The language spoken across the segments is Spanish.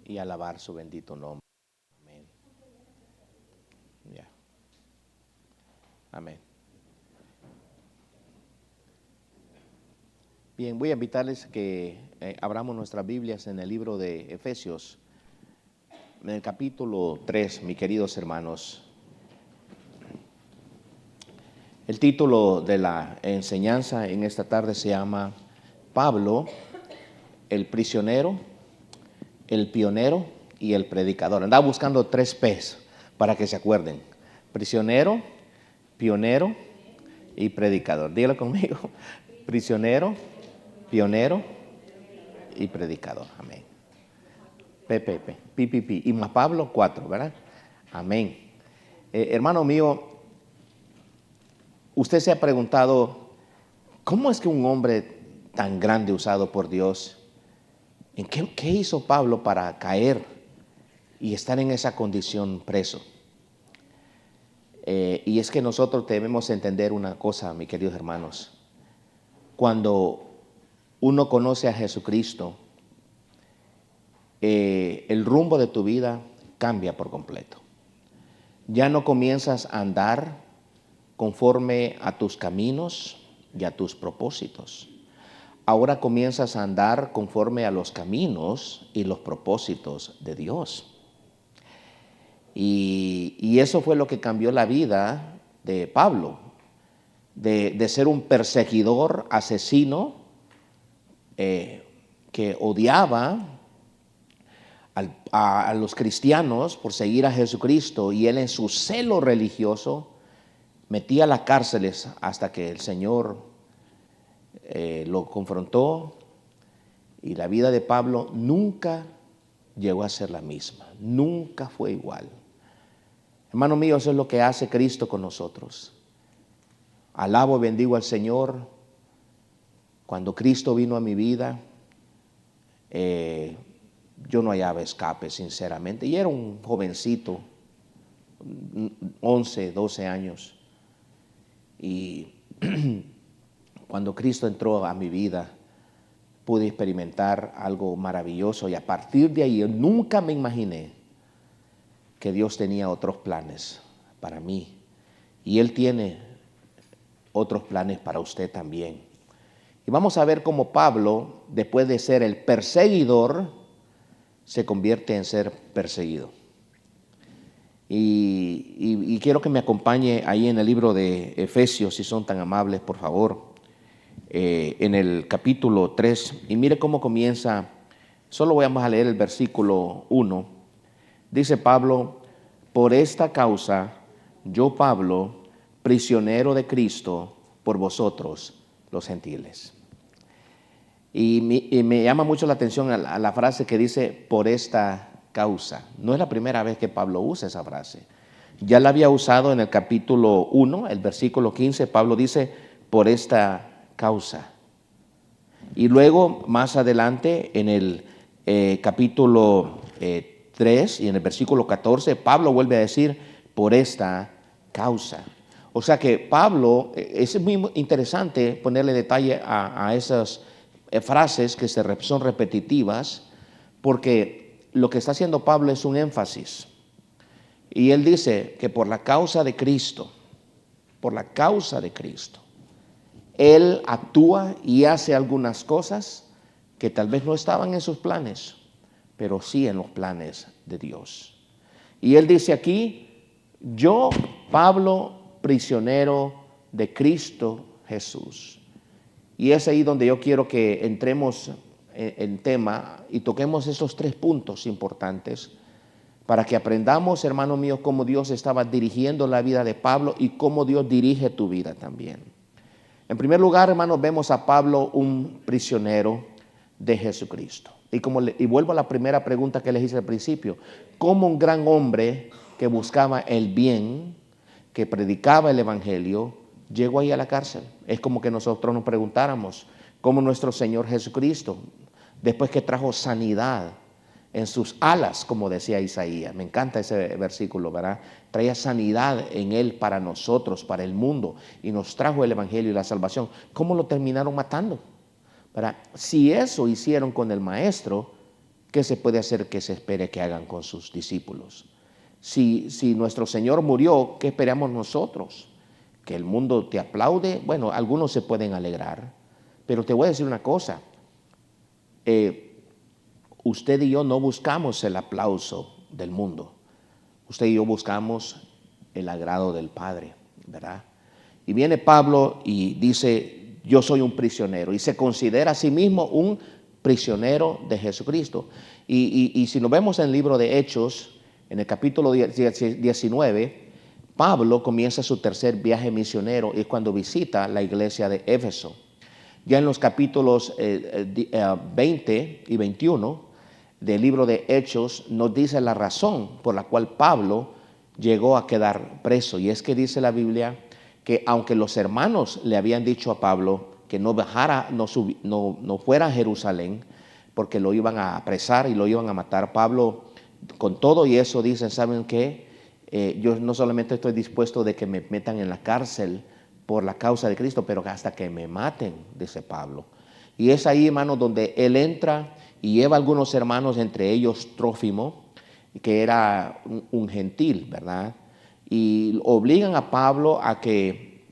y alabar su bendito nombre. Amén. Ya. Amén. Bien, voy a invitarles que abramos nuestras Biblias en el libro de Efesios, en el capítulo 3, mis queridos hermanos. El título de la enseñanza en esta tarde se llama Pablo, el prisionero, el pionero y el predicador. Andaba buscando 3 P's para que se acuerden. Prisionero, pionero y predicador. Dígalo conmigo. Prisionero, pionero y predicador. Amén. PPP. Y más Pablo, 4, ¿verdad? Amén. Hermano mío, usted se ha preguntado, ¿cómo es que un hombre tan grande usado por Dios, qué hizo Pablo para caer y estar en esa condición preso? Y es que nosotros debemos entender una cosa, mis queridos hermanos. Cuando uno conoce a Jesucristo, el rumbo de tu vida cambia por completo. Ya no comienzas a andar conforme a tus caminos y a tus propósitos. Ahora comienzas a andar conforme a los caminos y los propósitos de Dios. Y eso fue lo que cambió la vida de Pablo, de ser un perseguidor, asesino, que odiaba a los cristianos por seguir a Jesucristo, y él en su celo religioso metía a las cárceles hasta que el Señor lo confrontó, y la vida de Pablo nunca llegó a ser la misma, nunca fue igual. Hermano mío, eso es lo que hace Cristo con nosotros. Alabo y bendigo al Señor. Cuando Cristo vino a mi vida, yo no hallaba escape, sinceramente. Y era un jovencito, 11, 12 años. Y cuando Cristo entró a mi vida, pude experimentar algo maravilloso. Y a partir de ahí, yo nunca me imaginé que Dios tenía otros planes para mí. Y Él tiene otros planes para usted también. Y vamos a ver cómo Pablo, después de ser el perseguidor, se convierte en ser perseguido. Y quiero que me acompañe ahí en el libro de Efesios, si son tan amables, por favor, en el capítulo 3. Y mire cómo comienza. Solo vamos a leer el versículo 1. Dice Pablo: por esta causa, yo Pablo, prisionero de Cristo, por vosotros, los gentiles. Y me llama mucho la atención a la frase que dice, por esta causa. No es la primera vez que Pablo usa esa frase. Ya la había usado en el capítulo 1, el versículo 15, Pablo dice, por esta causa. Y luego, más adelante, en el capítulo 3 y en el versículo 14, Pablo vuelve a decir, por esta causa. O sea que Pablo, es muy interesante ponerle detalle a esas frases que son repetitivas, porque lo que está haciendo Pablo es un énfasis. Y él dice que por la causa de Cristo, él actúa y hace algunas cosas que tal vez no estaban en sus planes, pero sí en los planes de Dios. Y él dice aquí, yo, Pablo, prisionero de Cristo Jesús. Y es ahí donde yo quiero que entremos en tema y toquemos esos 3 puntos importantes para que aprendamos, hermano mío, cómo Dios estaba dirigiendo la vida de Pablo y cómo Dios dirige tu vida también. En primer lugar, hermanos, vemos a Pablo un prisionero de Jesucristo. Y vuelvo a la primera pregunta que les hice al principio. ¿Cómo un gran hombre que buscaba el bien, que predicaba el evangelio, llegó ahí a la cárcel? Es como que nosotros nos preguntáramos cómo nuestro Señor Jesucristo, después que trajo sanidad en sus alas, como decía Isaías, me encanta ese versículo, ¿verdad? Traía sanidad en él para nosotros, para el mundo, y nos trajo el evangelio y la salvación. ¿Cómo lo terminaron matando? ¿Verdad? Si eso hicieron con el maestro, ¿qué se puede hacer que se espere que hagan con sus discípulos? Si nuestro Señor murió, ¿qué esperamos nosotros? ¿Que el mundo te aplaude? Bueno, algunos se pueden alegrar, pero te voy a decir una cosa. Usted y yo no buscamos el aplauso del mundo. Usted y yo buscamos el agrado del Padre, ¿verdad? Y viene Pablo y dice, yo soy un prisionero, y se considera a sí mismo un prisionero de Jesucristo. Y si nos vemos en el libro de Hechos, en el capítulo 19, Pablo comienza su tercer viaje misionero y es cuando visita la iglesia de Éfeso. Ya en los capítulos 20 y 21 del libro de Hechos nos dice la razón por la cual Pablo llegó a quedar preso. Y es que dice la Biblia que aunque los hermanos le habían dicho a Pablo que no bajara, no fuera a Jerusalén, porque lo iban a apresar y lo iban a matar, Pablo con todo y eso dice, ¿saben qué? Yo no solamente estoy dispuesto de que me metan en la cárcel por la causa de Cristo, pero hasta que me maten, dice Pablo. Y es ahí, hermano, donde él entra y lleva a algunos hermanos, entre ellos Trófimo, que era un gentil, ¿verdad? Y obligan a Pablo a que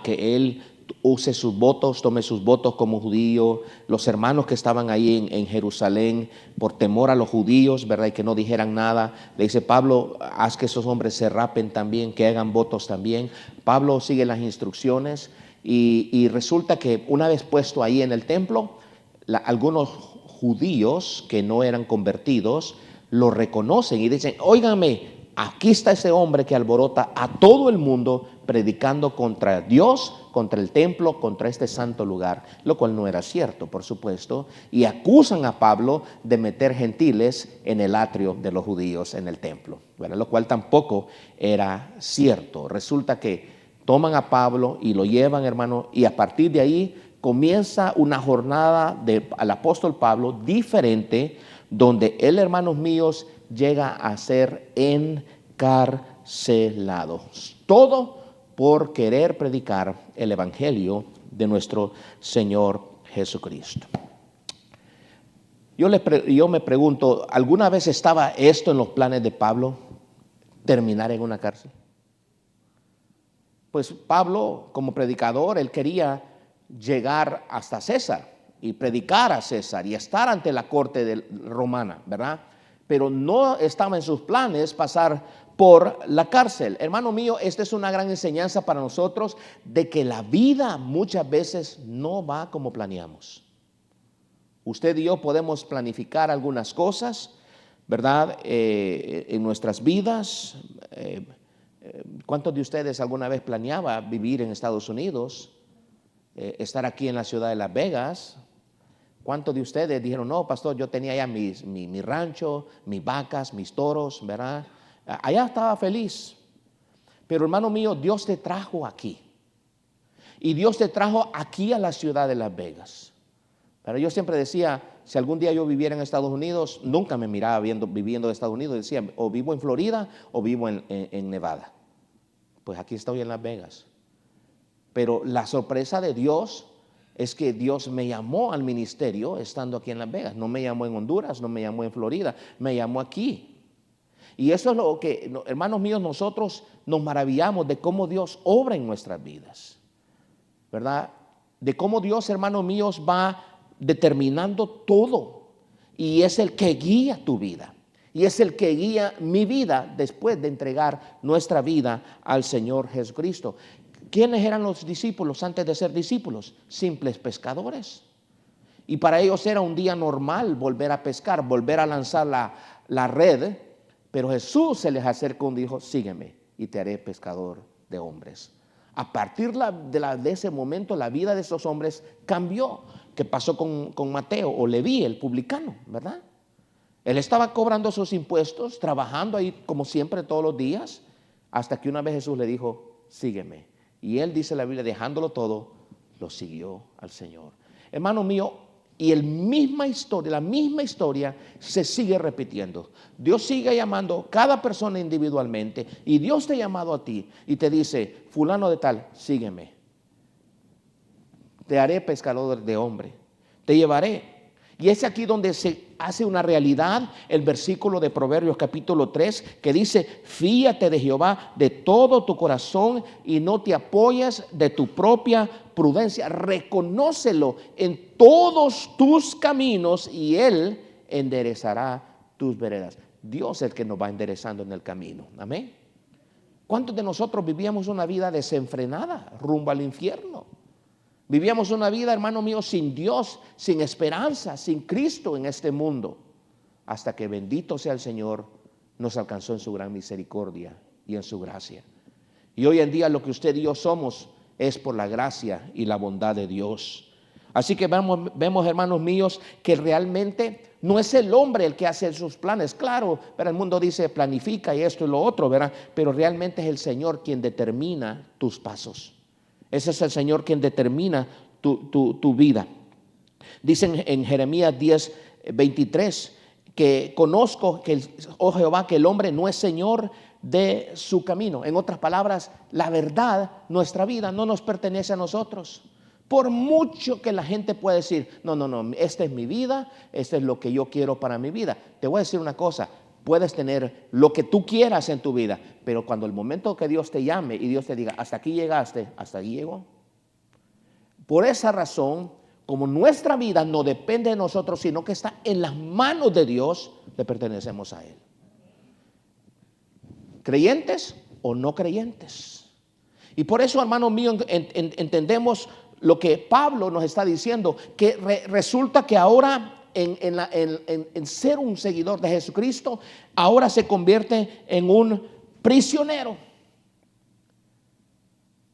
él use sus votos, tome sus votos como judío. Los hermanos que estaban ahí en Jerusalén, por temor a los judíos, ¿verdad? Y que no dijeran nada, le dice, Pablo, haz que esos hombres se rapen también, que hagan votos también. Pablo sigue las instrucciones y resulta que una vez puesto ahí en el templo, algunos judíos que no eran convertidos lo reconocen y dicen, óigame, aquí está ese hombre que alborota a todo el mundo predicando contra Dios, contra el templo, contra este santo lugar, lo cual no era cierto, por supuesto, y acusan a Pablo de meter gentiles en el atrio de los judíos en el templo, ¿verdad? Lo cual tampoco era cierto. Resulta que toman a Pablo y lo llevan, hermano, y a partir de ahí comienza una jornada al apóstol Pablo diferente, donde él, hermanos míos, llega a ser encarcelado. Todo por querer predicar el evangelio de nuestro Señor Jesucristo. Yo me pregunto, ¿alguna vez estaba esto en los planes de Pablo? ¿Terminar en una cárcel? Pues Pablo, como predicador, él quería llegar hasta César y predicar a César y estar ante la corte romana, ¿verdad? Pero no estaba en sus planes pasar por la cárcel. Hermano mío, esta es una gran enseñanza para nosotros de que la vida muchas veces no va como planeamos. Usted y yo podemos planificar algunas cosas, ¿verdad? En nuestras vidas. ¿Cuántos de ustedes alguna vez planeaba vivir en Estados Unidos? Estar aquí en la ciudad de Las Vegas? ¿Cuántos de ustedes dijeron, no, pastor, yo tenía ya mi rancho, mis vacas, mis toros, ¿verdad? Allá estaba feliz. Pero hermano mío, Dios te trajo aquí. Y Dios te trajo aquí a la ciudad de Las Vegas. Pero yo siempre decía, si algún día yo viviera en Estados Unidos, nunca me miraba viviendo en Estados Unidos. Decía, o vivo en Florida o vivo en Nevada. Pues aquí estoy en Las Vegas. Pero la sorpresa de Dios es que Dios me llamó al ministerio estando aquí en Las Vegas. No me llamó en Honduras, no me llamó en Florida, me llamó aquí. Y eso es lo que, hermanos míos, nosotros nos maravillamos de cómo Dios obra en nuestras vidas, ¿verdad? De cómo Dios, hermanos míos, va determinando todo. Y es el que guía tu vida. Y es el que guía mi vida después de entregar nuestra vida al Señor Jesucristo. ¿Quiénes eran los discípulos antes de ser discípulos? Simples pescadores. Y para ellos era un día normal volver a pescar, volver a lanzar la red. Pero Jesús se les acercó y dijo, sígueme y te haré pescador de hombres. A partir de ese momento la vida de esos hombres cambió. ¿Qué pasó con Mateo o Leví, el publicano, verdad? Él estaba cobrando sus impuestos, trabajando ahí como siempre todos los días, hasta que una vez Jesús le dijo, sígueme. Y él, dice la Biblia, dejándolo todo, lo siguió al Señor. Hermano mío, y la misma historia se sigue repitiendo. Dios sigue llamando a cada persona individualmente y Dios te ha llamado a ti y te dice, fulano de tal, sígueme. Te haré pescador de hombre, te llevaré. Y es aquí donde se hace una realidad el versículo de Proverbios capítulo 3 que dice: fíate de Jehová de todo tu corazón y no te apoyes de tu propia prudencia. Reconócelo en todos tus caminos y Él enderezará tus veredas. Dios es el que nos va enderezando en el camino. Amén. ¿Cuántos de nosotros vivíamos una vida desenfrenada rumbo al infierno? Vivíamos una vida, hermano mío, sin Dios, sin esperanza, sin Cristo en este mundo, hasta que, bendito sea el Señor, nos alcanzó en su gran misericordia y en su gracia. Y hoy en día lo que usted y yo somos es por la gracia y la bondad de Dios. Así que vemos, hermanos míos, que realmente no es el hombre el que hace sus planes. Claro, pero el mundo dice planifica y esto y lo otro, ¿verdad? Pero realmente es el Señor quien determina tus pasos. Ese es el Señor quien determina tu vida. Dicen en Jeremías 10:23 que conozco que, oh Jehová, que el hombre no es Señor de su camino. En otras palabras, la verdad, nuestra vida no nos pertenece a nosotros. Por mucho que la gente pueda decir, no, esta es mi vida, esto es lo que yo quiero para mi vida. Te voy a decir una cosa. Puedes tener lo que tú quieras en tu vida, pero cuando el momento que Dios te llame y Dios te diga, hasta aquí llegaste, hasta aquí llegó. Por esa razón, como nuestra vida no depende de nosotros, sino que está en las manos de Dios, le pertenecemos a Él. ¿Creyentes o no creyentes? Y por eso, hermano mío, entendemos lo que Pablo nos está diciendo, que resulta que ahora en ser un seguidor de Jesucristo, ahora se convierte en un prisionero.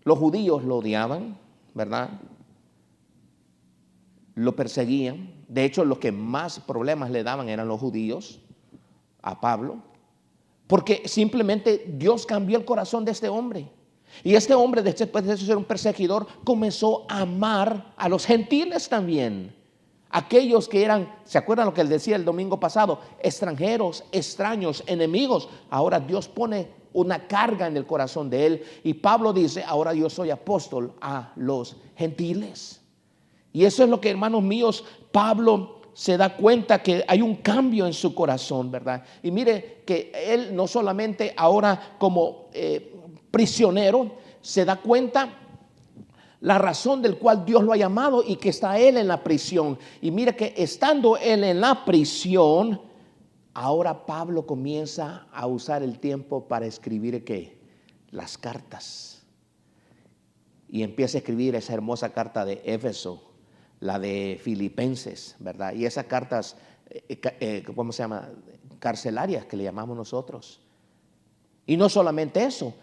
Los judíos lo odiaban, ¿verdad? Lo perseguían. De hecho, los que más problemas le daban eran los judíos a Pablo, porque simplemente Dios cambió el corazón de este hombre. Y este hombre, después de ser un perseguidor, comenzó a amar a los gentiles también. Aquellos que eran, ¿se acuerdan lo que él decía el domingo pasado? Extranjeros, extraños, enemigos. Ahora Dios pone una carga en el corazón de él. Y Pablo dice, ahora yo soy apóstol a los gentiles. Y eso es lo que, hermanos míos, Pablo se da cuenta que hay un cambio en su corazón, ¿verdad? Y mire que él no solamente ahora como prisionero, se da cuenta la razón del cual Dios lo ha llamado y que está él en la prisión. Y mire que estando él en la prisión, ahora Pablo comienza a usar el tiempo para escribir ¿qué? Las cartas. Y empieza a escribir esa hermosa carta de Éfeso, la de Filipenses, ¿verdad? Y esas cartas, ¿cómo se llama? Carcelarias que le llamamos nosotros. Y no solamente eso,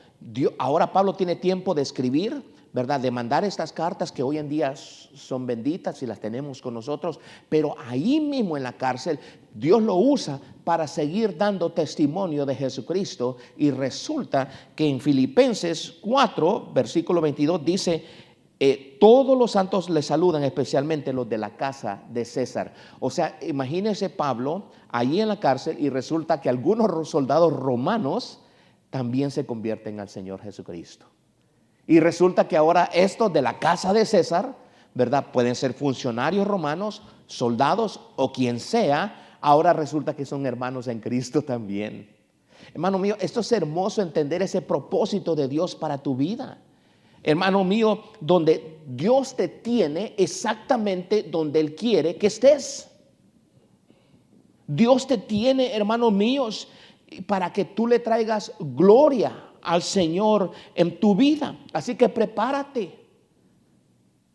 ahora Pablo tiene tiempo de escribir, ¿verdad? De mandar estas cartas que hoy en día son benditas y las tenemos con nosotros, pero ahí mismo en la cárcel Dios lo usa para seguir dando testimonio de Jesucristo. Y resulta que en Filipenses 4, versículo 22 dice, todos los santos le saludan, especialmente los de la casa de César. O sea, imagínense Pablo ahí en la cárcel y resulta que algunos soldados romanos también se convierten al Señor Jesucristo. Y resulta que ahora estos de la casa de César, ¿verdad? Pueden ser funcionarios romanos, soldados o quien sea. Ahora resulta que son hermanos en Cristo también. Hermano mío, esto es hermoso entender ese propósito de Dios para tu vida. Hermano mío, donde Dios te tiene exactamente donde Él quiere que estés. Dios te tiene, hermanos míos, para que tú le traigas gloria al Señor en tu vida. Así que prepárate.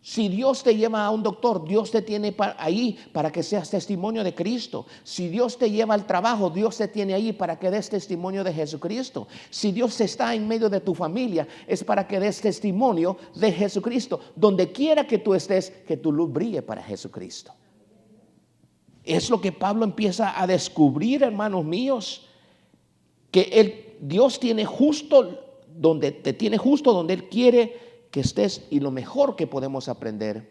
Si Dios te lleva a un doctor, Dios te tiene ahí para que seas testimonio de Cristo. Si Dios te lleva al trabajo, Dios te tiene ahí para que des testimonio de Jesucristo. Si Dios está en medio de tu familia, es para que des testimonio de Jesucristo. Donde quiera que tú estés, que tu luz brille para Jesucristo. Es lo que Pablo empieza a descubrir, hermanos míos, que Dios tiene justo donde te tiene justo donde Él quiere que estés. Y lo mejor que podemos aprender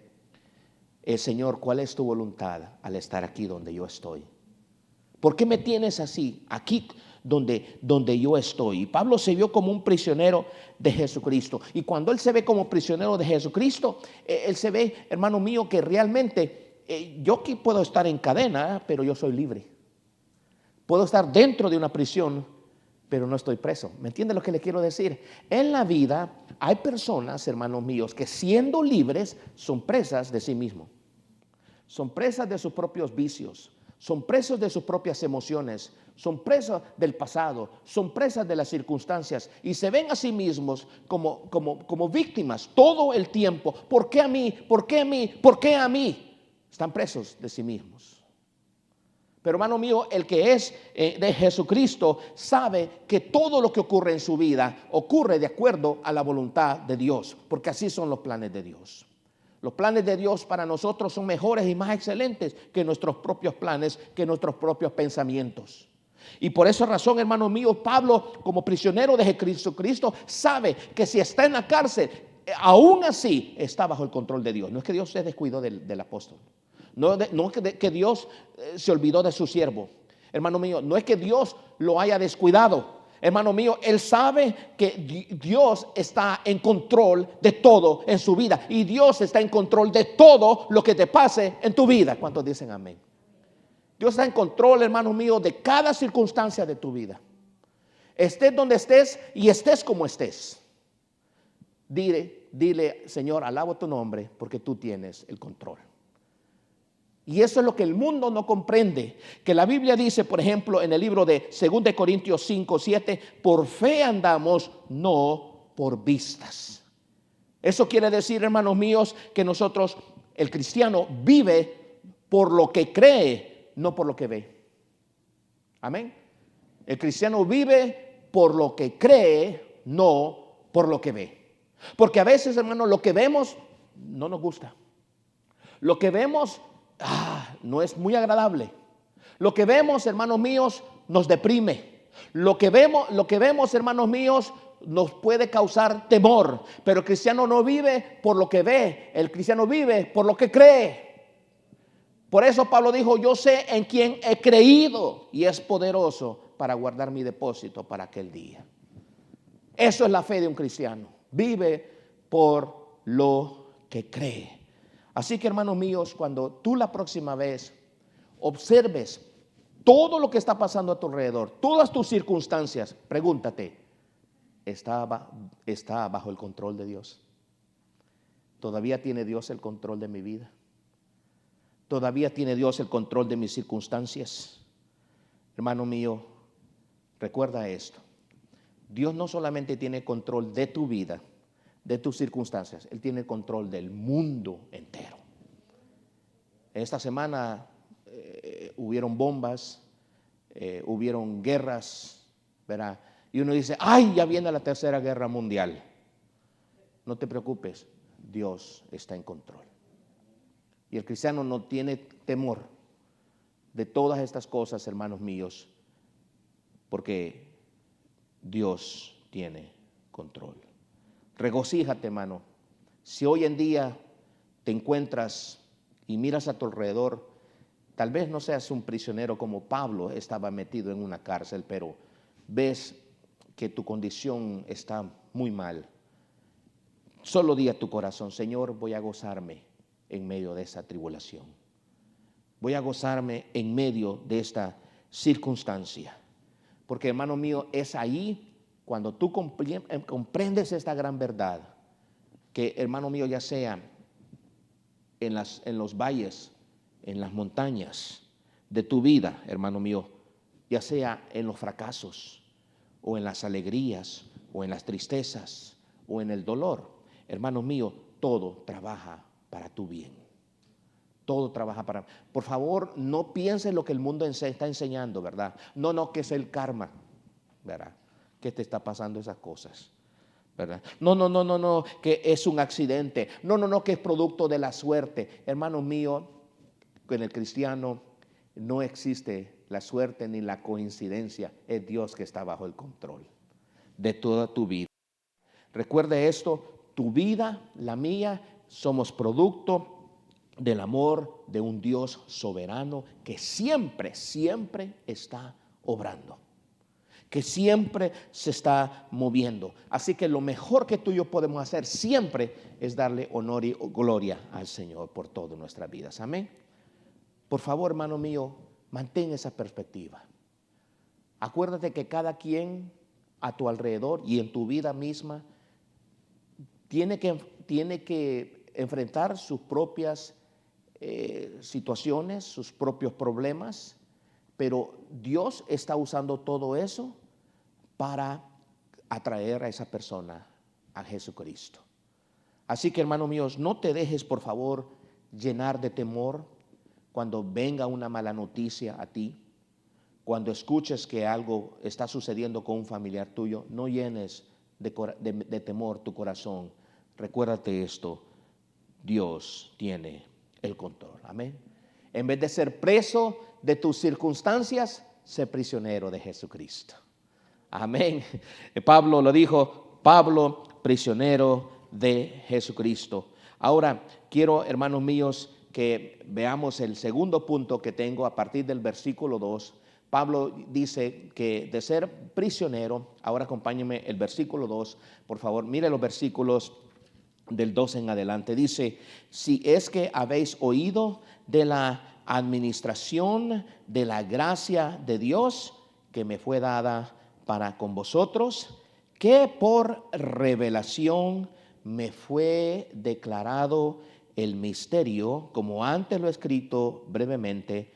es, Señor, ¿cuál es tu voluntad al estar aquí donde yo estoy? ¿Por qué me tienes así, aquí donde yo estoy? Y Pablo se vio como un prisionero de Jesucristo. Y cuando él se ve como prisionero de Jesucristo, él se ve, hermano mío, que realmente yo aquí puedo estar en cadena, pero yo soy libre. Puedo estar dentro de una prisión, pero no estoy preso. ¿Me entiende lo que le quiero decir? En la vida hay personas, hermanos míos, que siendo libres son presas de sí mismos. Son presas de sus propios vicios. Son presos de sus propias emociones. Son presas del pasado. Son presas de las circunstancias. Y se ven a sí mismos como víctimas todo el tiempo. ¿Por qué a mí? ¿Por qué a mí? ¿Por qué a mí? Están presos de sí mismos. Pero hermano mío, el que es de Jesucristo sabe que todo lo que ocurre en su vida ocurre de acuerdo a la voluntad de Dios, porque así son los planes de Dios. Los planes de Dios para nosotros son mejores y más excelentes que nuestros propios planes, que nuestros propios pensamientos. Y por esa razón, hermano mío, Pablo, como prisionero de Jesucristo, sabe que si está en la cárcel, aún así está bajo el control de Dios. No es que Dios se descuidó del apóstol. No es que Dios se olvidó de su siervo. Hermano mío, no es que Dios lo haya descuidado. Hermano mío, él sabe que Dios está en control de todo en su vida. Y Dios está en control de todo lo que te pase en tu vida. ¿Cuántos dicen amén? Dios está en control, hermano mío, de cada circunstancia de tu vida. Estés donde estés y estés como estés. Dile, Señor, alabo tu nombre porque tú tienes el control. Y eso es lo que el mundo no comprende. Que la Biblia dice, por ejemplo, en el libro de 2 Corintios 5, 7, por fe andamos, no por vistas. Eso quiere decir, hermanos míos, que nosotros, el cristiano, vive por lo que cree, no por lo que ve. Amén. El cristiano vive por lo que cree, no por lo que ve. Porque a veces, hermanos, lo que vemos no nos gusta. Lo que vemos no es muy agradable. Lo que vemos, hermanos míos, nos deprime. Lo que vemos, hermanos míos, nos puede causar temor. Pero el cristiano no vive por lo que ve, el cristiano vive por lo que cree. Por eso Pablo dijo, yo sé en quién he creído y es poderoso para guardar mi depósito para aquel día. Eso es la fe de un cristiano. Vive por lo que cree. Así que, hermanos míos, cuando tú la próxima vez observes todo lo que está pasando a tu alrededor, todas tus circunstancias, pregúntate, ¿está bajo el control de Dios? ¿Todavía tiene Dios el control de mi vida? ¿Todavía tiene Dios el control de mis circunstancias? Hermano mío, recuerda esto. Dios no solamente tiene control de tu vida, de tus circunstancias, Él tiene control del mundo entero. Esta semana hubieron bombas, hubieron guerras, ¿verdad? Y uno dice, ¡ay, ya viene la tercera guerra mundial! No te preocupes, Dios está en control. Y el cristiano no tiene temor de todas estas cosas, hermanos míos, porque Dios tiene control. Regocíjate, hermano. Si hoy en día te encuentras y miras a tu alrededor, tal vez no seas un prisionero como Pablo, estaba metido en una cárcel, pero ves que tu condición está muy mal. Solo di a tu corazón, Señor, voy a gozarme en medio de esa tribulación. Voy a gozarme en medio de esta circunstancia. Porque, hermano mío, es ahí cuando tú comprendes esta gran verdad, que, hermano mío, ya sea en los valles, en las montañas de tu vida, hermano mío, ya sea en los fracasos, o en las alegrías, o en las tristezas, o en el dolor, hermano mío, todo trabaja para tu bien. Todo trabaja para... Por favor, no pienses lo que el mundo está enseñando, ¿verdad? No, que es el karma, ¿verdad? Que te está pasando esas cosas, ¿verdad? No, que es un accidente. No, que es producto de la suerte. Hermano mío, en el cristiano no existe la suerte ni la coincidencia. Es Dios que está bajo el control de toda tu vida. Recuerde esto, tu vida, la mía, somos producto del amor de un Dios soberano que siempre está obrando, que siempre se está moviendo. Así que lo mejor que tú y yo podemos hacer siempre es darle honor y gloria al Señor por todas nuestras vidas. Amén. Por favor, hermano mío, mantén esa perspectiva. Acuérdate que cada quien a tu alrededor y en tu vida misma tiene que enfrentar sus propias situaciones, sus propios problemas, pero Dios está usando todo eso para atraer a esa persona a Jesucristo. Así que, hermanos míos, no te dejes, por favor, llenar de temor cuando venga una mala noticia a ti. Cuando escuches que algo está sucediendo con un familiar tuyo, no llenes de temor tu corazón. Recuérdate esto, Dios tiene el control. Amén. En vez de ser preso de tus circunstancias, sé prisionero de Jesucristo. Amén. Pablo lo dijo, Pablo, prisionero de Jesucristo. Ahora, quiero, hermanos míos, que veamos el segundo punto que tengo a partir del versículo 2. Pablo dice que de ser prisionero, ahora acompáñenme el versículo 2, por favor, mire los versículos del 2 en adelante. Dice, si es que habéis oído de la administración de la gracia de Dios que me fue dada para con vosotros, que por revelación me fue declarado el misterio, como antes lo he escrito brevemente,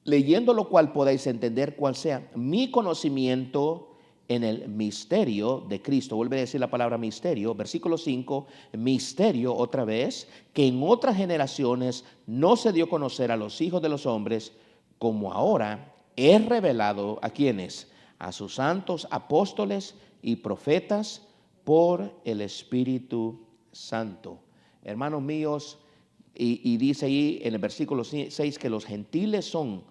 leyendo lo cual podáis entender cuál sea mi conocimiento en el misterio de Cristo. Vuelve a decir la palabra misterio, versículo 5, misterio otra vez, que en otras generaciones no se dio a conocer a los hijos de los hombres, como ahora es revelado a quienes, a sus santos apóstoles y profetas por el Espíritu Santo. Hermanos míos, y dice ahí en el versículo 6 que los gentiles son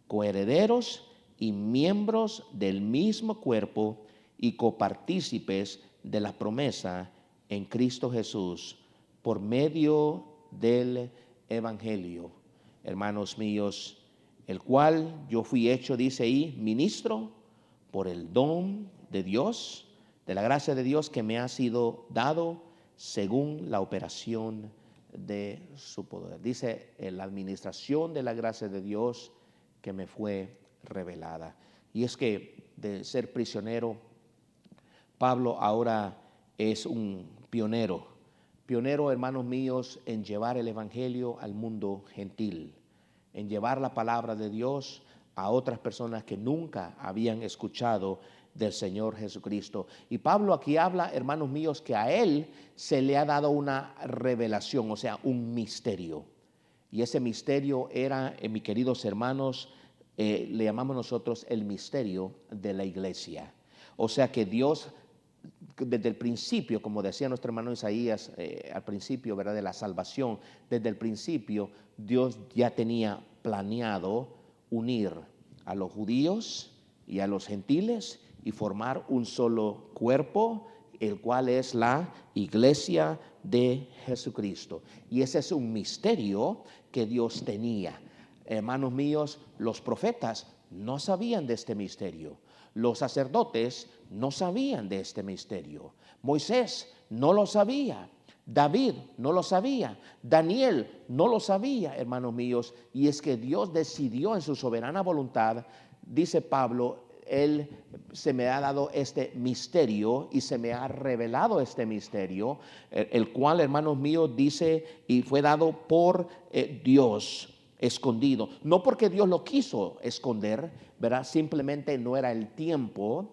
coherederos y miembros del mismo cuerpo y copartícipes de la promesa en Cristo Jesús por medio del Evangelio. Hermanos míos, el cual yo fui hecho, dice ahí, ministro por el don de Dios, de la gracia de Dios que me ha sido dado según la operación de su poder. Dice, en la administración de la gracia de Dios que me fue revelada. Y es que de ser prisionero, Pablo ahora es un pionero. Pionero, hermanos míos, en llevar el evangelio al mundo gentil, en llevar la palabra de Dios a otras personas que nunca habían escuchado del Señor Jesucristo. Y Pablo aquí habla, hermanos míos, que a él se le ha dado una revelación, o sea, un misterio. Y ese misterio era, mis queridos hermanos, le llamamos nosotros el misterio de la iglesia. O sea que Dios, desde el principio, como decía nuestro hermano Isaías al principio, ¿verdad?, de la salvación, desde el principio Dios ya tenía planeado unir a los judíos y a los gentiles y formar un solo cuerpo, el cual es la iglesia de Jesucristo. Y ese es un misterio que Dios tenía. Hermanos míos, los profetas no sabían de este misterio. Los sacerdotes no sabían de este misterio. Moisés no lo sabía. David no lo sabía. Daniel no lo sabía, hermanos míos. Y es que Dios decidió en su soberana voluntad, dice Pablo, Él se me ha dado este misterio y se me ha revelado este misterio, el cual, hermanos míos, dice, y fue dado por Dios escondido. No porque Dios lo quiso esconder, ¿verdad? Simplemente no era el tiempo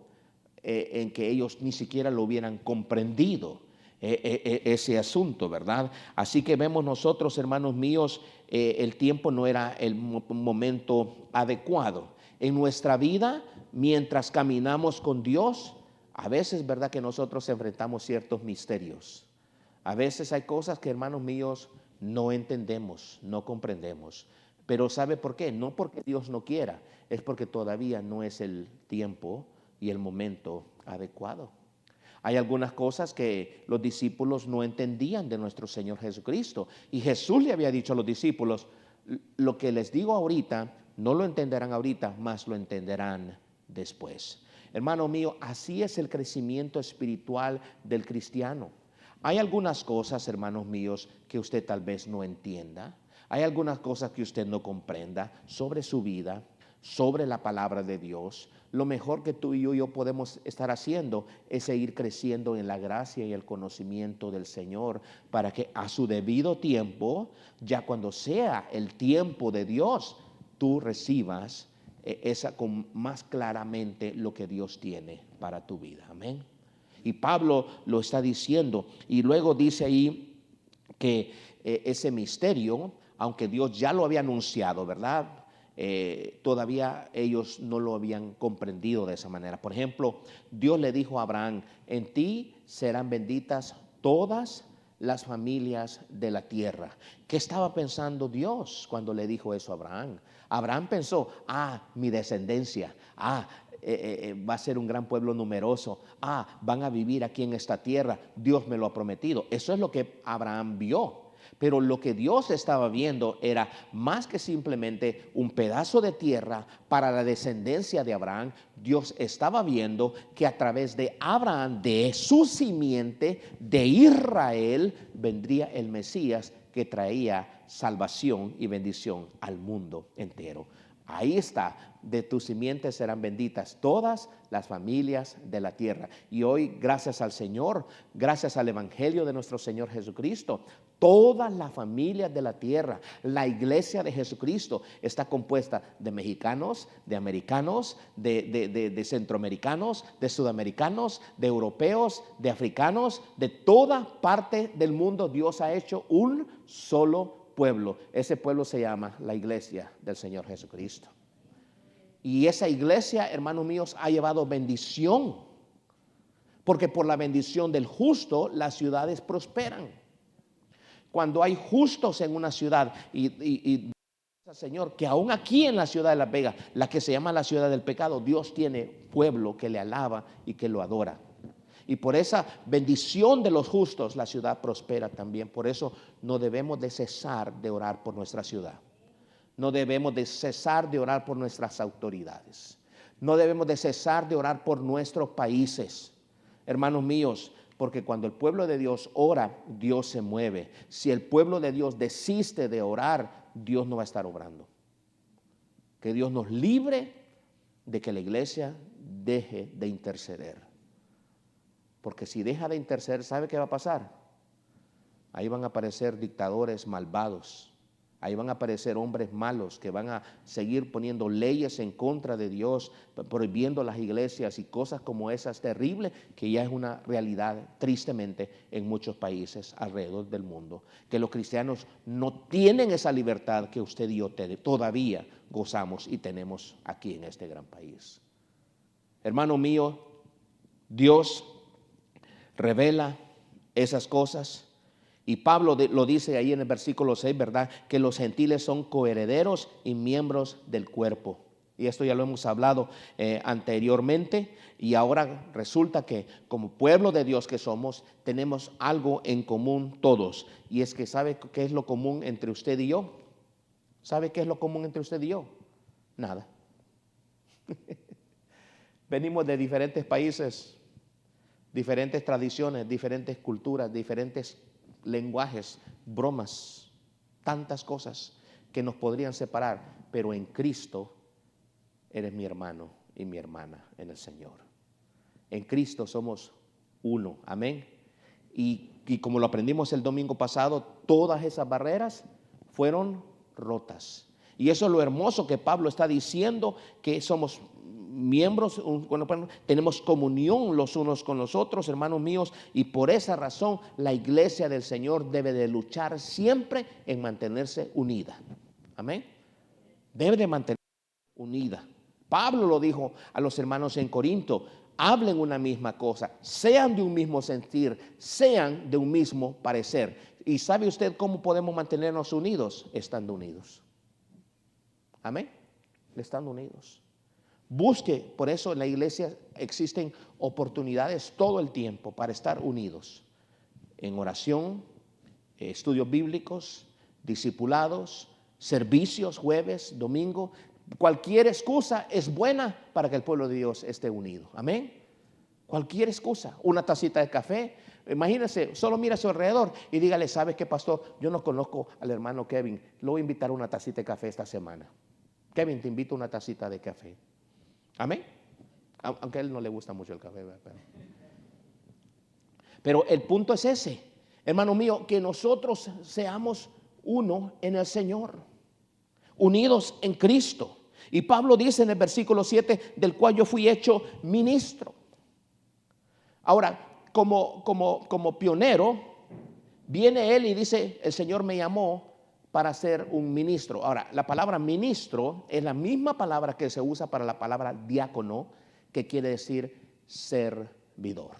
en que ellos ni siquiera lo hubieran comprendido. Ese asunto, ¿verdad? Así que vemos nosotros, hermanos míos, el tiempo no era el momento adecuado. En nuestra vida, mientras caminamos con Dios, a veces, ¿verdad?, que nosotros enfrentamos ciertos misterios. A veces hay cosas que, hermanos míos, no entendemos, no comprendemos. Pero ¿sabe por qué? No porque Dios no quiera, es porque todavía no es el tiempo y el momento adecuado. Hay algunas cosas que los discípulos no entendían de nuestro Señor Jesucristo. Y Jesús le había dicho a los discípulos, lo que les digo ahorita, no lo entenderán ahorita, más lo entenderán después. Hermano mío, así es el crecimiento espiritual del cristiano. Hay algunas cosas, hermanos míos, que usted tal vez no entienda. Hay algunas cosas que usted no comprenda sobre su vida, sobre la palabra de Dios. Lo mejor que tú y yo podemos estar haciendo es seguir creciendo en la gracia y el conocimiento del Señor, para que a su debido tiempo, ya cuando sea el tiempo de Dios, tú recibas con más claramente lo que Dios tiene para tu vida. Amén. Y Pablo lo está diciendo, y luego dice ahí que ese misterio, aunque Dios ya lo había anunciado, ¿verdad? Todavía ellos no lo habían comprendido de esa manera. Por ejemplo, Dios le dijo a Abraham: en ti serán benditas todas las familias de la tierra. ¿Qué estaba pensando Dios cuando le dijo eso a Abraham? Abraham pensó: mi descendencia, va a ser un gran pueblo numeroso, van a vivir aquí en esta tierra, Dios me lo ha prometido. Eso es lo que Abraham vio. Pero lo que Dios estaba viendo era más que simplemente un pedazo de tierra para la descendencia de Abraham. Dios estaba viendo que a través de Abraham, de su simiente, de Israel, vendría el Mesías que traía salvación y bendición al mundo entero. Ahí está: de tu simiente serán benditas todas las familias de la tierra. Y hoy, gracias al Señor, gracias al Evangelio de nuestro Señor Jesucristo, todas las familias de la tierra, la iglesia de Jesucristo, está compuesta de mexicanos, de americanos, de centroamericanos, de sudamericanos, de europeos, de africanos, de toda parte del mundo. Dios ha hecho un solo pueblo. Ese pueblo se llama la iglesia del Señor Jesucristo. Y esa iglesia, hermanos míos, ha llevado bendición, porque por la bendición del justo las ciudades prosperan. Cuando hay justos en una ciudad, y Señor, que aún aquí en la ciudad de Las Vegas, la que se llama la ciudad del pecado, Dios tiene pueblo que le alaba y que lo adora. Y por esa bendición de los justos, la ciudad prospera también. Por eso no debemos de cesar de orar por nuestra ciudad. No debemos de cesar de orar por nuestras autoridades. No debemos de cesar de orar por nuestros países. Hermanos míos, porque cuando el pueblo de Dios ora, Dios se mueve. Si el pueblo de Dios desiste de orar, Dios no va a estar obrando. Que Dios nos libre de que la iglesia deje de interceder. Porque si deja de interceder, ¿sabe qué va a pasar? Ahí van a aparecer dictadores malvados. Ahí van a aparecer hombres malos que van a seguir poniendo leyes en contra de Dios, prohibiendo las iglesias y cosas como esas terribles, que ya es una realidad tristemente en muchos países alrededor del mundo. Que los cristianos no tienen esa libertad que usted y yo todavía gozamos y tenemos aquí en este gran país. Hermano mío, Dios revela esas cosas. Y Pablo lo dice ahí en el versículo 6, ¿verdad? Que los gentiles son coherederos y miembros del cuerpo. Y esto ya lo hemos hablado anteriormente. Y ahora resulta que como pueblo de Dios que somos, tenemos algo en común todos. Y es que ¿sabe qué es lo común entre usted y yo? ¿Sabe qué es lo común entre usted y yo? Nada. Venimos de diferentes países, diferentes tradiciones, diferentes culturas, diferentes lenguajes, bromas, tantas cosas que nos podrían separar, pero en Cristo eres mi hermano y mi hermana en el Señor. En Cristo somos uno, amén. Y como lo aprendimos el domingo pasado, todas esas barreras fueron rotas. Y eso es lo hermoso que Pablo está diciendo, que somos miembros, tenemos comunión los unos con los otros, hermanos míos, y por esa razón la iglesia del Señor debe de luchar siempre en mantenerse unida. Amén. Debe de mantenerse unida. Pablo lo dijo a los hermanos en Corinto: hablen una misma cosa, sean de un mismo sentir, sean de un mismo parecer. ¿Y sabe usted cómo podemos mantenernos unidos? Estando unidos. Amén. Estando unidos. Busque, por eso en la iglesia existen oportunidades todo el tiempo para estar unidos. En oración, estudios bíblicos, discipulados, servicios, jueves, domingo. Cualquier excusa es buena para que el pueblo de Dios esté unido. Amén. Cualquier excusa, una tacita de café. Imagínense, solo mira a su alrededor y dígale, ¿sabes qué, pastor? Yo no conozco al hermano Kevin, lo voy a invitar a una tacita de café esta semana. Kevin, te invito a una tacita de café. Amén. Aunque a él no le gusta mucho el café, pero el punto es ese, hermano mío, que nosotros seamos uno en el Señor, unidos en Cristo. Y Pablo dice en el versículo 7, del cual yo fui hecho ministro. Ahora, como pionero, viene él y dice, el Señor me llamó para ser un ministro. Ahora, la palabra ministro es la misma palabra que se usa para la palabra diácono, que quiere decir servidor.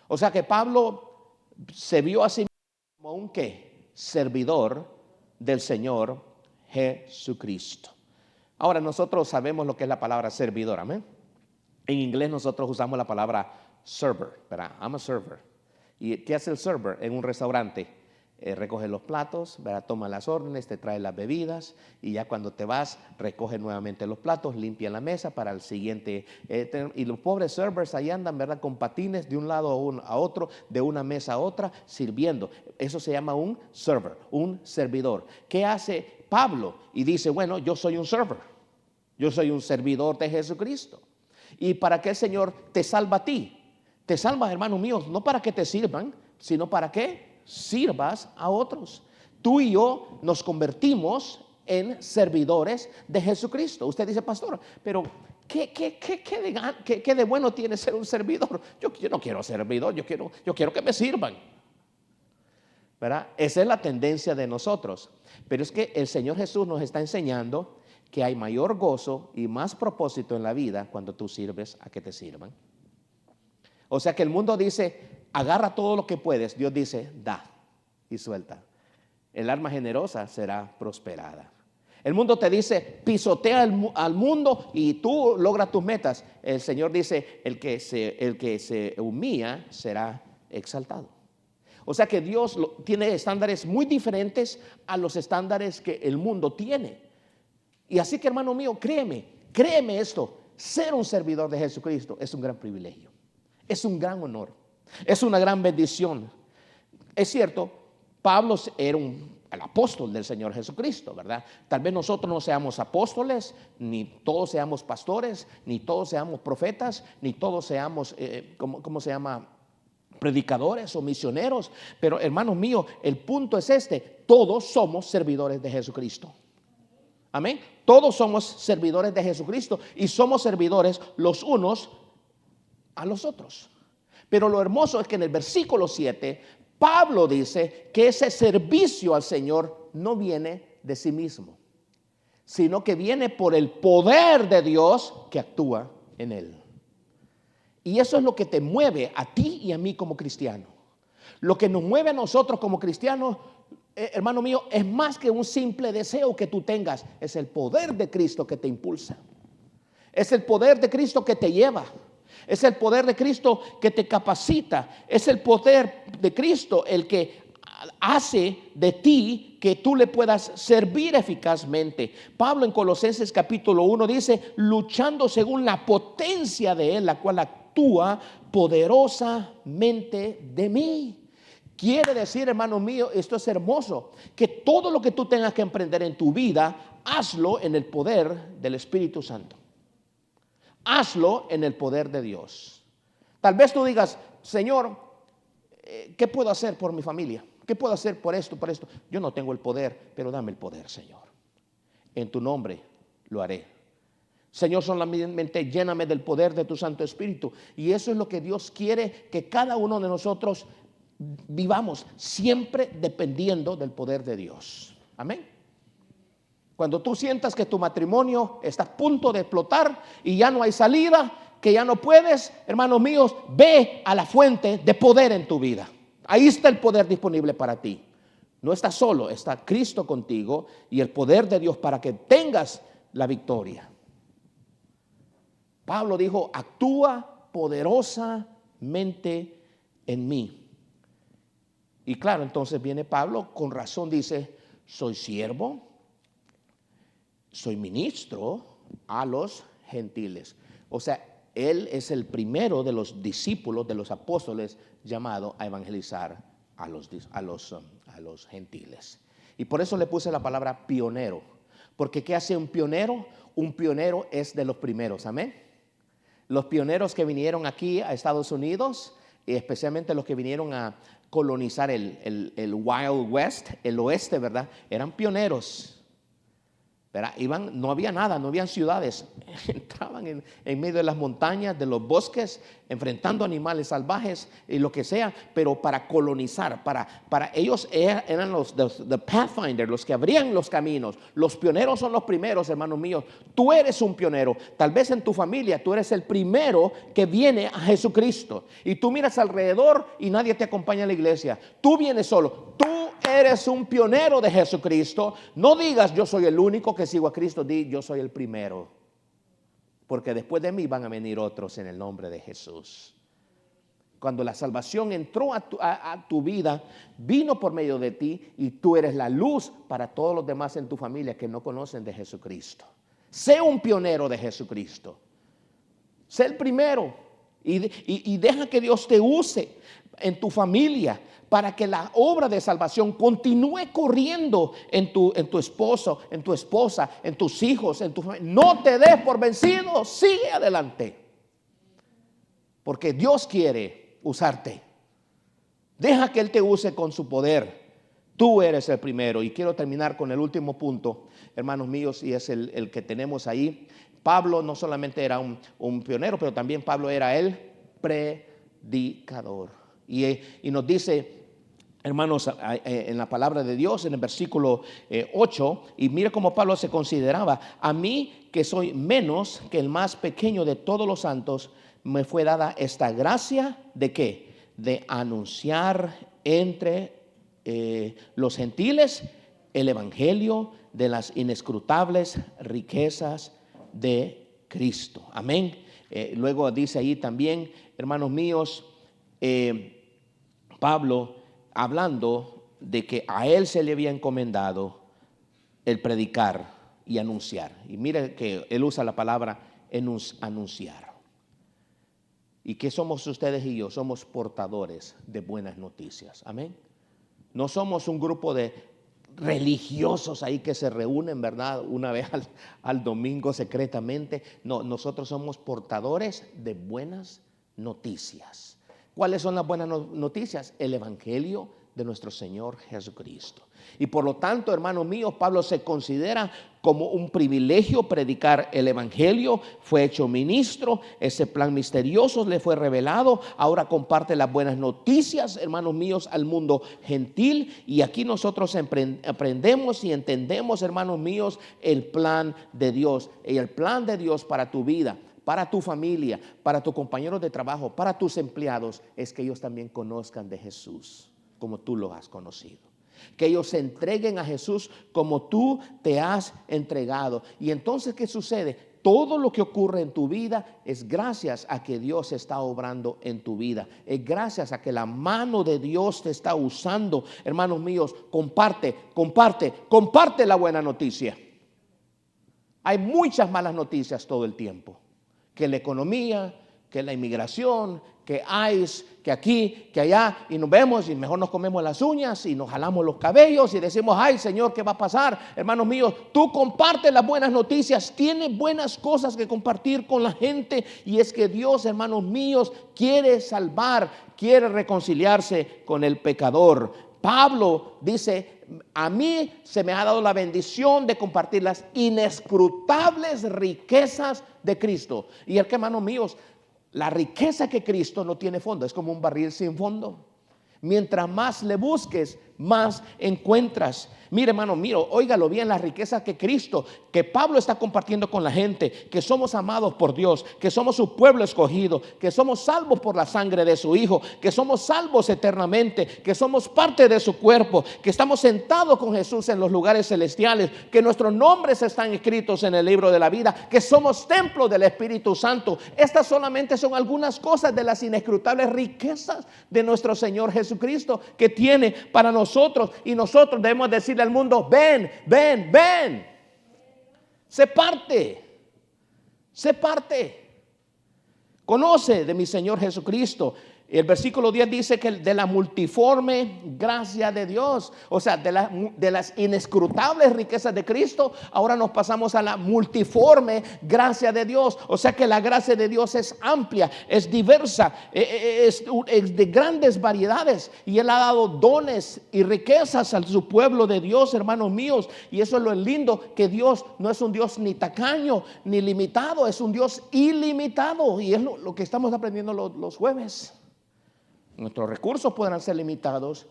O sea que Pablo se vio a sí mismo como un ¿qué? Servidor del Señor Jesucristo. Ahora, nosotros sabemos lo que es la palabra servidor, amén. En inglés nosotros usamos la palabra server, ¿verdad? I'm a server. ¿Y qué hace el server en un restaurante? Recoge los platos, ¿verdad? Toma las órdenes, te trae las bebidas y ya cuando te vas recoge nuevamente los platos, limpia la mesa para el siguiente. Y los pobres servers ahí andan, ¿verdad? Con patines de un lado a otro, de una mesa a otra, sirviendo. Eso se llama un server, un servidor. ¿Qué hace Pablo? Y dice, bueno, yo soy un server, yo soy un servidor de Jesucristo. ¿Y para qué el Señor te salva a ti? Te salva, hermanos míos, no para que te sirvan, sino para que sirvas a otros. Tú y yo nos convertimos en servidores de Jesucristo. Usted dice, pastor, pero ¿qué de bueno tiene ser un servidor? Yo no quiero servidor, yo quiero que me sirvan, ¿verdad? Esa es la tendencia de nosotros. Pero es que el Señor Jesús nos está enseñando que hay mayor gozo y más propósito en la vida cuando tú sirves a que te sirvan. O sea que el mundo dice, agarra todo lo que puedes. Dios dice, da y suelta. El alma generosa será prosperada. El mundo te dice, pisotea al mundo y tú logras tus metas. El Señor dice, el que se humilla será exaltado. O sea que Dios tiene estándares muy diferentes a los estándares que el mundo tiene. Y así que, hermano mío, créeme esto, ser un servidor de Jesucristo es un gran privilegio, es un gran honor, es una gran bendición. Es cierto, Pablo era el apóstol del Señor Jesucristo, ¿verdad? Tal vez nosotros no seamos apóstoles, ni todos seamos pastores, ni todos seamos profetas, ni todos seamos, ¿cómo se llama? Predicadores o misioneros. Pero, hermanos míos, el punto es este, todos somos servidores de Jesucristo. Amén. Todos somos servidores de Jesucristo y somos servidores los unos a los otros. Pero lo hermoso es que en el versículo 7, Pablo dice que ese servicio al Señor no viene de sí mismo, sino que viene por el poder de Dios que actúa en él. Y eso es lo que te mueve a ti y a mí como cristianos. Lo que nos mueve a nosotros como cristianos, hermano mío, es más que un simple deseo que tú tengas. Es el poder de Cristo que te impulsa. Es el poder de Cristo que te lleva. Es el poder de Cristo que te capacita. Es el poder de Cristo el que hace de ti que tú le puedas servir eficazmente. Pablo en Colosenses capítulo 1 dice, luchando según la potencia de Él, la cual actúa poderosamente de mí. Quiere decir, hermano mío, esto es hermoso, que todo lo que tú tengas que emprender en tu vida, hazlo en el poder del Espíritu Santo. Hazlo en el poder de Dios. Tal vez tú digas, Señor, ¿qué puedo hacer por mi familia? ¿Qué puedo hacer por esto, por esto? Yo no tengo el poder, pero dame el poder, Señor. En tu nombre lo haré. Señor, solamente lléname del poder de tu Santo Espíritu. Y eso es lo que Dios quiere que cada uno de nosotros vivamos, siempre dependiendo del poder de Dios. Amén. Cuando tú sientas que tu matrimonio está a punto de explotar y ya no hay salida, que ya no puedes, hermanos míos, ve a la fuente de poder en tu vida. Ahí está el poder disponible para ti. No estás solo, está Cristo contigo y el poder de Dios para que tengas la victoria. Pablo dijo, actúa poderosamente en mí. Y claro, entonces viene Pablo, con razón dice, soy siervo, soy ministro a los gentiles. O sea, Él es el primero de los discípulos, de los apóstoles, llamado a evangelizar a los gentiles. Y por eso le puse la palabra pionero. Porque ¿qué hace un pionero? Un pionero es de los primeros, amén. Los pioneros que vinieron aquí a Estados Unidos, y especialmente los que vinieron a colonizar el Wild West, el oeste, ¿verdad? Eran pioneros. ¿Verdad? No había nada, no habían ciudades. Entraban en medio de las montañas, de los bosques, enfrentando animales salvajes y lo que sea, pero para colonizar, para ellos eran los Pathfinder, los que abrían los caminos. Los pioneros son los primeros, hermanos míos. Tú eres un pionero. Tal vez en tu familia tú eres el primero que viene a Jesucristo. Y tú miras alrededor y nadie te acompaña a la iglesia. Tú vienes solo. Tú eres un pionero de Jesucristo. No digas yo soy el único que sigo a Cristo. Di yo soy el primero, porque después de mí van a venir otros en el nombre de Jesús. Cuando la salvación entró a tu vida, vino por medio de ti, y tú eres la luz para todos los demás en tu familia que no conocen de Jesucristo. Sé un pionero de Jesucristo. Sé el primero y deja que Dios te use en tu familia para que la obra de salvación continúe corriendo en tu esposo, en tu esposa, en tus hijos, en tu familia. No te des por vencido, sigue adelante. Porque Dios quiere usarte. Deja que Él te use con su poder. Tú eres el primero. Y quiero terminar con el último punto, hermanos míos, y es el que tenemos ahí. Pablo no solamente era un pionero, pero también Pablo era el predicador. Y nos dice, hermanos, en la palabra de Dios, en el versículo 8, y mire cómo Pablo se consideraba: a mí, que soy menos que el más pequeño de todos los santos, me fue dada esta gracia de ¿qué? De anunciar entre los gentiles el evangelio de las inescrutables riquezas de Cristo. Amén. Luego dice ahí también, hermanos míos, Pablo hablando de que a él se le había encomendado el predicar y anunciar. Y mire que él usa la palabra anunciar. ¿Y qué somos ustedes y yo? Somos portadores de buenas noticias. Amén. No somos un grupo de religiosos ahí que se reúnen, ¿verdad?, una vez al domingo secretamente. No, nosotros somos portadores de buenas noticias. ¿Cuáles son las buenas noticias? El evangelio de nuestro Señor Jesucristo. Y por lo tanto, hermanos míos, Pablo se considera como un privilegio predicar el evangelio. Fue hecho ministro, ese plan misterioso le fue revelado. Ahora comparte las buenas noticias, hermanos míos, al mundo gentil. Y aquí nosotros aprendemos y entendemos, hermanos míos, el plan de Dios. Y el plan de Dios para tu vida, para tu familia, para tus compañeros de trabajo, para tus empleados, es que ellos también conozcan de Jesús como tú lo has conocido. Que ellos se entreguen a Jesús como tú te has entregado. Y entonces, ¿qué sucede? Todo lo que ocurre en tu vida es gracias a que Dios está obrando en tu vida. Es gracias a que la mano de Dios te está usando. Hermanos míos, comparte la buena noticia. Hay muchas malas noticias todo el tiempo. Que la economía, que la inmigración, que ICE, que aquí, que allá, y nos vemos y mejor nos comemos las uñas y nos jalamos los cabellos y decimos: ay Señor, ¿qué va a pasar? Hermanos míos, tú comparte las buenas noticias, tienes buenas cosas que compartir con la gente, y es que Dios, hermanos míos, quiere salvar, quiere reconciliarse con el pecador. Pablo dice: a mí se me ha dado la bendición de compartir las inescrutables riquezas de Cristo. Y es que, hermanos míos, la riqueza que Cristo no tiene fondo, es como un barril sin fondo. Mientras más le busques, más encuentras. Mire, hermano mío, óigalo bien, la riqueza que Cristo, que Pablo está compartiendo con la gente, que somos amados por Dios, que somos su pueblo escogido, que somos salvos por la sangre de su Hijo, que somos salvos eternamente, que somos parte de su cuerpo, que estamos sentados con Jesús en los lugares celestiales, que nuestros nombres están escritos en el libro de la vida, que somos templo del Espíritu Santo. Estas solamente son algunas cosas de las inescrutables riquezas de nuestro Señor Jesucristo que tiene para nosotros, y nosotros debemos decirle al mundo: ven, ven, ven. Sé parte. Conoce de mi Señor Jesucristo. El versículo 10 dice que de la multiforme gracia de Dios, o sea, de las inescrutables riquezas de Cristo, ahora nos pasamos a la multiforme gracia de Dios. O sea que la gracia de Dios es amplia, es diversa, es de grandes variedades. Y Él ha dado dones y riquezas a su pueblo de Dios, hermanos míos. Y eso es lo lindo, que Dios no es un Dios ni tacaño, ni limitado, es un Dios ilimitado. Y es lo que estamos aprendiendo los jueves. Nuestros recursos podrán ser limitados,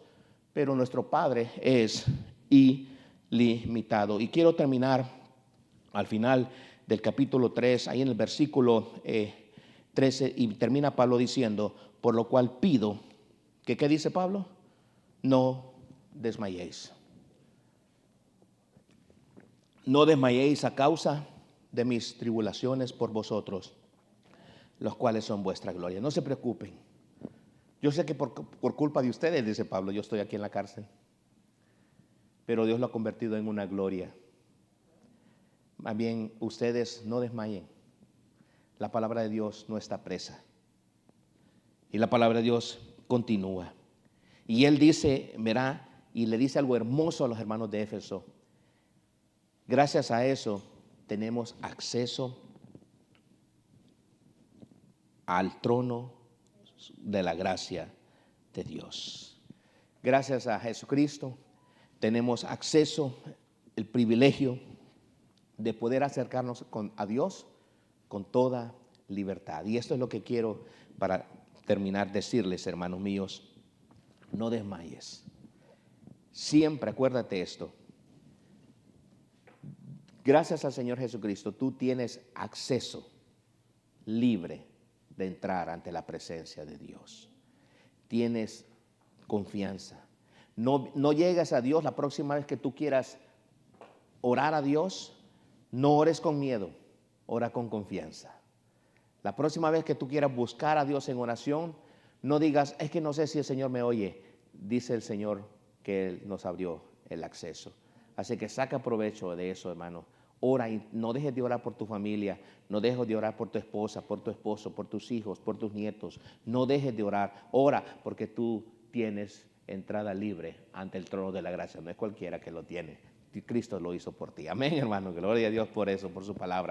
pero nuestro Padre es ilimitado. Y quiero terminar al final del capítulo 3, ahí en el versículo 13, y termina Pablo diciendo: por lo cual pido, que ¿qué dice Pablo? No desmayéis. No desmayéis a causa de mis tribulaciones por vosotros, los cuales son vuestra gloria. No se preocupen. Yo sé que por culpa de ustedes, dice Pablo, yo estoy aquí en la cárcel, pero Dios lo ha convertido en una gloria. Más bien, ustedes no desmayen. La palabra de Dios no está presa. Y la palabra de Dios continúa. Y él dice, verá, y le dice algo hermoso a los hermanos de Éfeso. Gracias a eso tenemos acceso al trono de la gracia de Dios. Gracias a Jesucristo tenemos acceso, el privilegio de poder acercarnos a Dios con toda libertad. Y esto es lo que quiero para terminar decirles, hermanos míos: no desmayes. Siempre acuérdate esto. Gracias al Señor Jesucristo, tú tienes acceso libre de entrar ante la presencia de Dios. Tienes confianza. No llegas a Dios la próxima vez que tú quieras orar a Dios. No ores con miedo, ora con confianza. La próxima vez que tú quieras buscar a Dios en oración, no digas, es que no sé si el Señor me oye. Dice el Señor que Él nos abrió el acceso. Así que saca provecho de eso, hermano. Ora y no dejes de orar por tu familia, no dejes de orar por tu esposa, por tu esposo, por tus hijos, por tus nietos. No dejes de orar. Ora porque tú tienes entrada libre ante el trono de la gracia. No es cualquiera que lo tiene. Cristo lo hizo por ti. Amén, hermano. Gloria a Dios por eso, por su palabra.